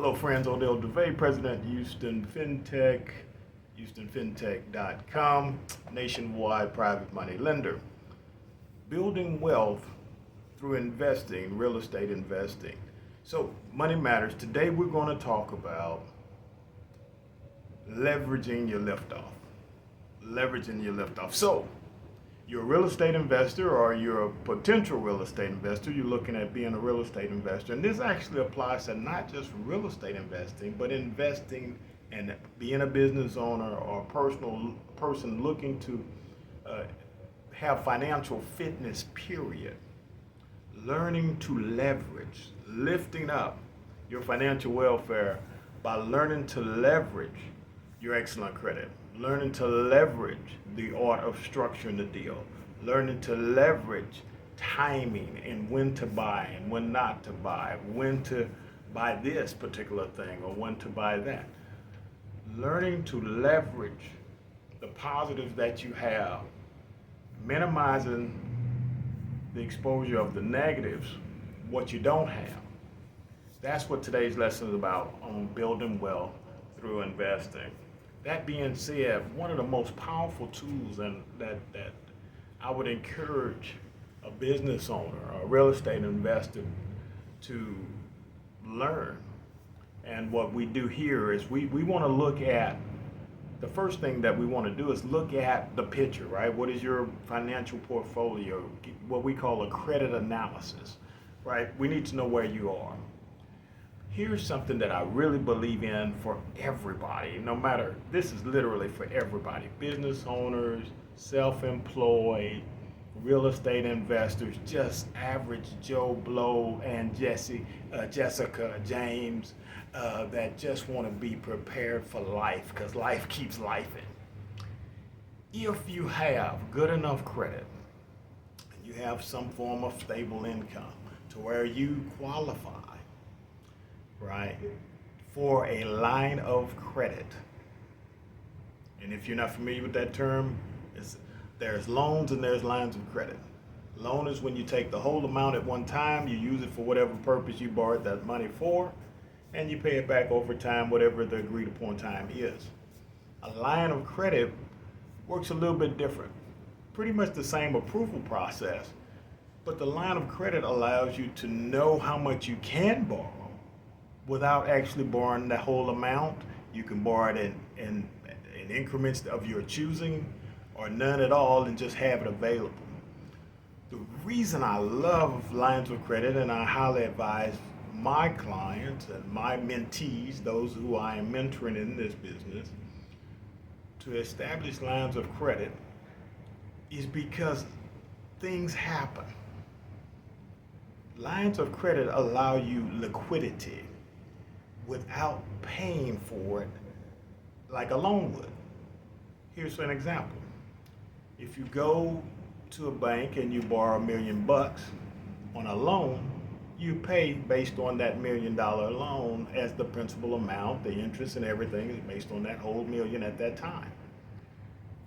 Hello, friends. Odell DeVay, President, Houston FinTech, HoustonFinTech.com, nationwide private money lender. Building wealth through investing, real estate investing. So, money matters. Today, we're going to talk about leveraging your liftoff. Leveraging your liftoff. So, you're a real estate investor or you're a potential real estate investor, you're looking at being a real estate investor. And this actually applies to not just real estate investing, but investing and being a business owner or a personal person looking to have financial fitness, period. Learning to leverage, lifting up your financial welfare by learning to leverage your excellent credit, learning to leverage the art of structuring the deal, learning to leverage timing and when to buy and when not to buy, when to buy this particular thing or when to buy that. Learning to leverage the positives that you have, minimizing the exposure of the negatives, what you don't have. That's what today's lesson is about on building wealth through investing. That being said, one of the most powerful tools and that I would encourage a business owner, a real estate investor to learn. And what we do here is we want to look at, the first thing that we want to do is look at the picture, right? What is your financial portfolio? What we call a credit analysis, right? We need to know where you are. Here's something that I really believe in for everybody, no matter, this is literally for everybody, business owners, self-employed, real estate investors, just average Joe Blow and Jessica, James, that just want to be prepared for life because life keeps lifing. If you have good enough credit, and you have some form of stable income to where you qualify, right, for a line of credit. And if you're not familiar with that term, there's loans and there's lines of credit. Loan is when you take the whole amount at one time, you use it for whatever purpose you borrowed that money for, and you pay it back over time, whatever the agreed upon time is. A line of credit works a little bit different. Pretty much the same approval process, but the line of credit allows you to know how much you can borrow without actually borrowing the whole amount. You can borrow it in increments of your choosing or none at all and just have it available. The reason I love lines of credit, and I highly advise my clients and my mentees, those who I am mentoring in this business, to establish lines of credit, is because things happen. Lines of credit allow you liquidity without paying for it like a loan would. Here's an example. If you go to a bank and you borrow $1 million on a loan, you pay based on that $1 million loan as the principal amount, the interest and everything is based on that whole million at that time.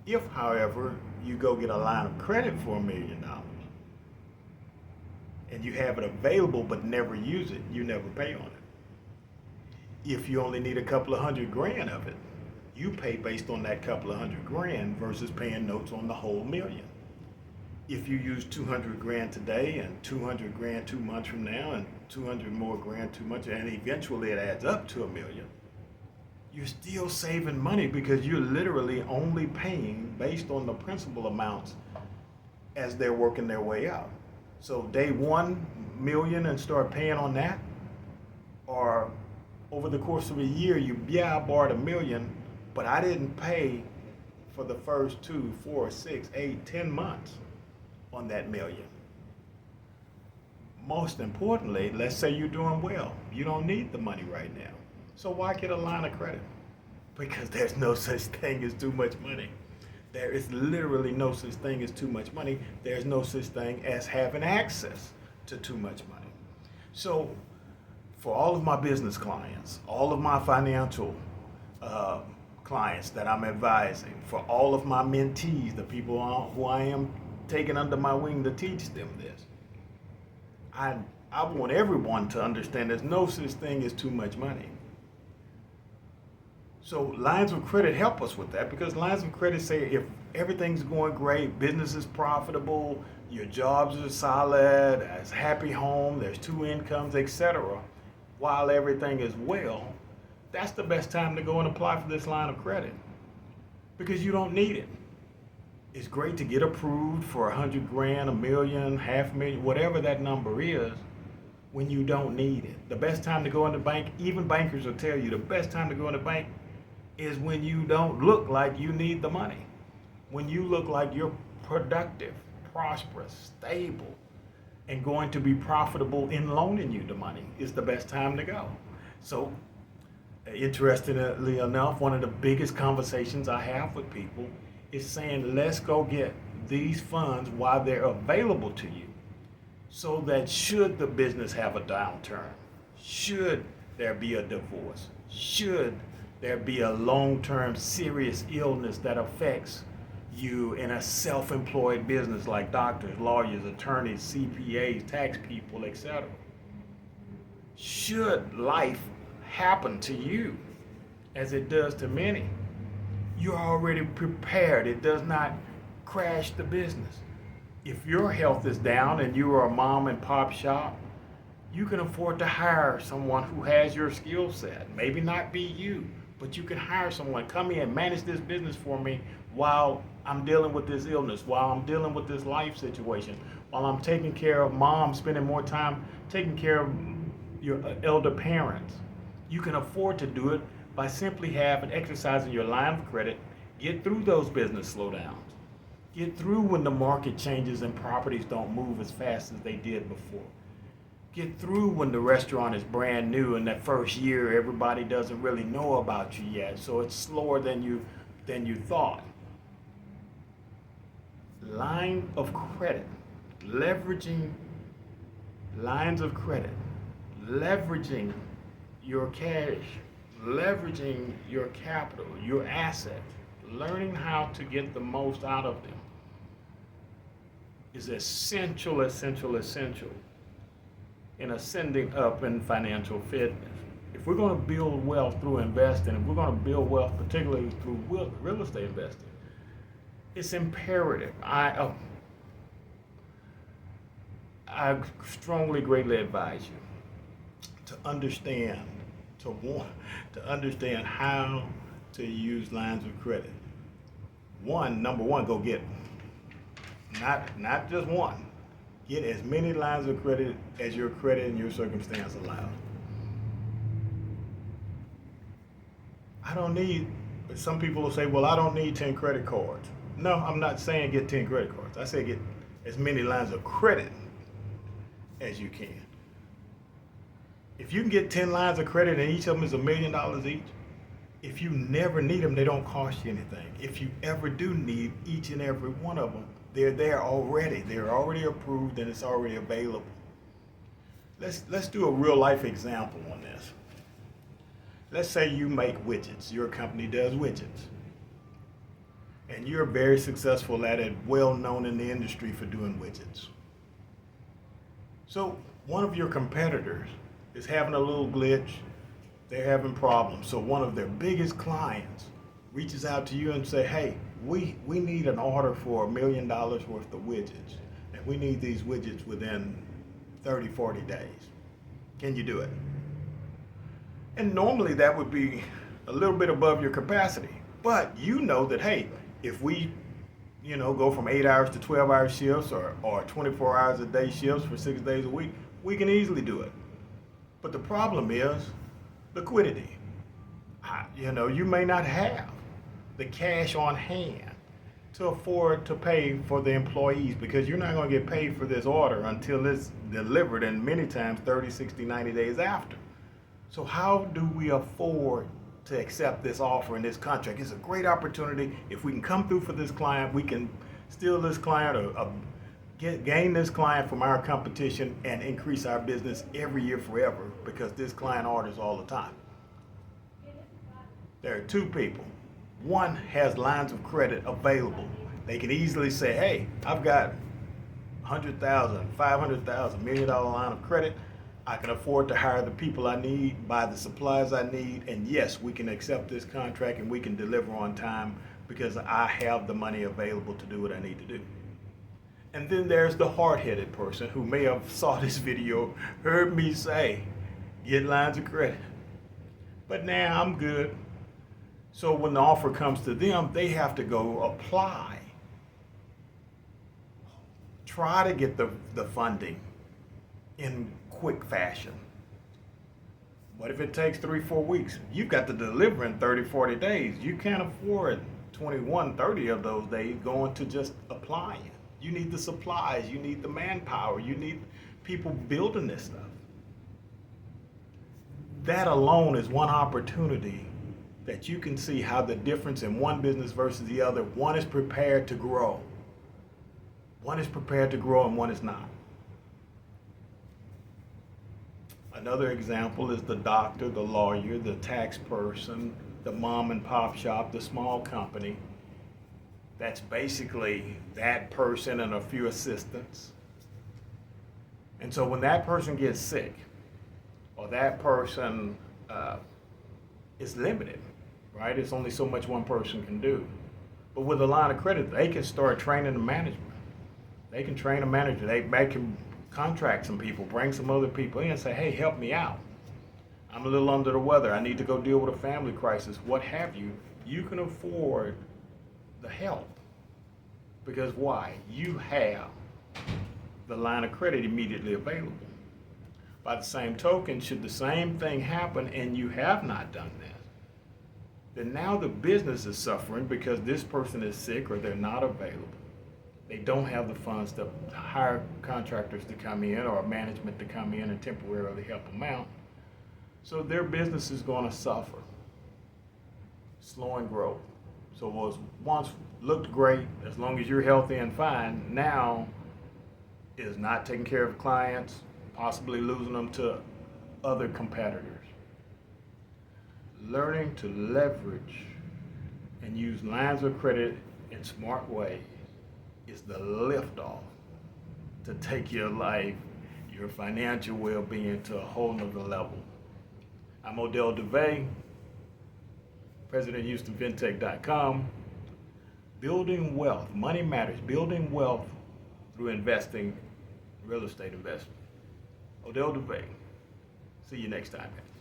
If, however, you go get a line of credit for $1 million and you have it available but never use it, you never pay on it. If you only need a couple of $100,000 of it, you pay based on that couple of $100,000 versus paying notes on the whole million. If you use $200,000 today and $200,000 2 months from now and 200 more grand 2 months, and eventually it adds up to $1 million, you're still saving money because you're literally only paying based on the principal amounts as they're working their way out. So day one, $1 million and start paying on that, or over the course of a year, I borrowed $1 million, but I didn't pay for the first 2, 4, 6, 8, 10 months on that $1 million. Most importantly, let's say you're doing well. You don't need the money right now. So why get a line of credit? Because there's no such thing as too much money. There is literally no such thing as too much money. There's no such thing as having access to too much money. So for all of my business clients, all of my financial clients that I'm advising, for all of my mentees, the people who I am taking under my wing to teach them this, I want everyone to understand there's no such thing as too much money. So lines of credit help us with that because lines of credit say if everything's going great, business is profitable, your jobs are solid, it's a happy home, there's two incomes, etc. While everything is well, that's the best time to go and apply for this line of credit because you don't need it. It's great to get approved for 100 grand, a million, half a million, whatever that number is, when you don't need it. The best time to go in the bank, even bankers will tell you, the best time to go in the bank is when you don't look like you need the money. When you look like you're productive, prosperous, stable, and going to be profitable in loaning you the money is the best time to go. So, interestingly enough, one of the biggest conversations I have with people is saying, let's go get these funds while they're available to you so that should the business have a downturn, should there be a divorce, should there be a long-term serious illness that affects you in a self-employed business like doctors, lawyers, attorneys, CPAs, tax people, etc. Should life happen to you as it does to many, you're already prepared. It does not crash the business. If your health is down and you are a mom and pop shop, you can afford to hire someone who has your skill set. Maybe not be you, but you can hire someone. Come in, manage this business for me while I'm dealing with this illness, while I'm dealing with this life situation, while I'm taking care of mom, spending more time taking care of your elder parents. You can afford to do it by simply exercising your line of credit, get through those business slowdowns, get through when the market changes and properties don't move as fast as they did before. Get through when the restaurant is brand new and that first year everybody doesn't really know about you yet, so it's slower than you thought. Line of credit, leveraging lines of credit, leveraging your cash, leveraging your capital, your asset, learning how to get the most out of them is essential in ascending up in financial fitness. If we're going to build wealth through investing, if we're going to build wealth particularly through real estate investing, it's imperative. I strongly, greatly advise you to understand, to understand how to use lines of credit. Number one, go get them. Not just one. Get as many lines of credit as your credit and your circumstance allows. Some people will say, well, I don't need 10 credit cards. No, I'm not saying get 10 credit cards. I say get as many lines of credit as you can. If you can get 10 lines of credit and each of them is $1 million each, if you never need them, they don't cost you anything. If you ever do need each and every one of them, they're there already. They're already approved and it's already available. Let's do a real life example on this. Let's say you make widgets. Your company does widgets. And you're very successful at it, well known in the industry for doing widgets. So one of your competitors is having a little glitch. They're having problems. So one of their biggest clients reaches out to you and say, hey, we need an order for $1 million worth of widgets. And we need these widgets within 30, 40 days. Can you do it? And normally that would be a little bit above your capacity. But you know that, hey, if we go from 8 hours to 12-hour shifts or 24 hours a day shifts for 6 days a week, we can easily do it. But the problem is liquidity. You may not have the cash on hand to afford to pay for the employees because you're not going to get paid for this order until it's delivered, and many times 30, 60, 90 days after. So how do we afford to accept this offer and this contract? It's a great opportunity. If we can come through for this client, we can steal this client or gain this client from our competition and increase our business every year forever because this client orders all the time. There are two people. One has lines of credit available. They can easily say, hey, I've got $100,000, $500,000, $1 million line of credit. I can afford to hire the people I need, buy the supplies I need, and yes, we can accept this contract and we can deliver on time because I have the money available to do what I need to do. And then there's the hard-headed person who may have saw this video, heard me say, get lines of credit. But now I'm good. So when the offer comes to them, they have to go apply. Try to get the funding in quick fashion. What if it takes 3-4 weeks? You've got to deliver in 30-40 days. You can't afford 21-30 of those days going to just applying. You need the supplies, you need the manpower, you need people building this stuff. That alone is one opportunity that you can see how the difference in one business versus the other. One is prepared to grow. One is prepared to grow and one is not. Another example is the doctor, the lawyer, the tax person, the mom and pop shop, the small company. That's basically that person and a few assistants. And so when that person gets sick, or that person is limited, right? It's only so much one person can do. But with a line of credit, they can start training the management. They can train a manager. They can contract some people, bring some other people in and say, hey, help me out. I'm a little under the weather. I need to go deal with a family crisis, what have you. You can afford the help. Because why? You have the line of credit immediately available. By the same token, should the same thing happen and you have not done that, then now the business is suffering because this person is sick or they're not available. They don't have the funds to hire contractors to come in or management to come in and temporarily help them out. So their business is going to suffer, slowing growth. So what once looked great, as long as you're healthy and fine, now is not taking care of clients, possibly losing them to other competitors. Learning to leverage and use lines of credit in smart ways is the liftoff to take your life, your financial well-being to a whole nother level. I'm Odell DeVay, president of HoustonFinTech.com. Building wealth, money matters, building wealth through investing, real estate investment. Odell DeVay. See you next time, guys.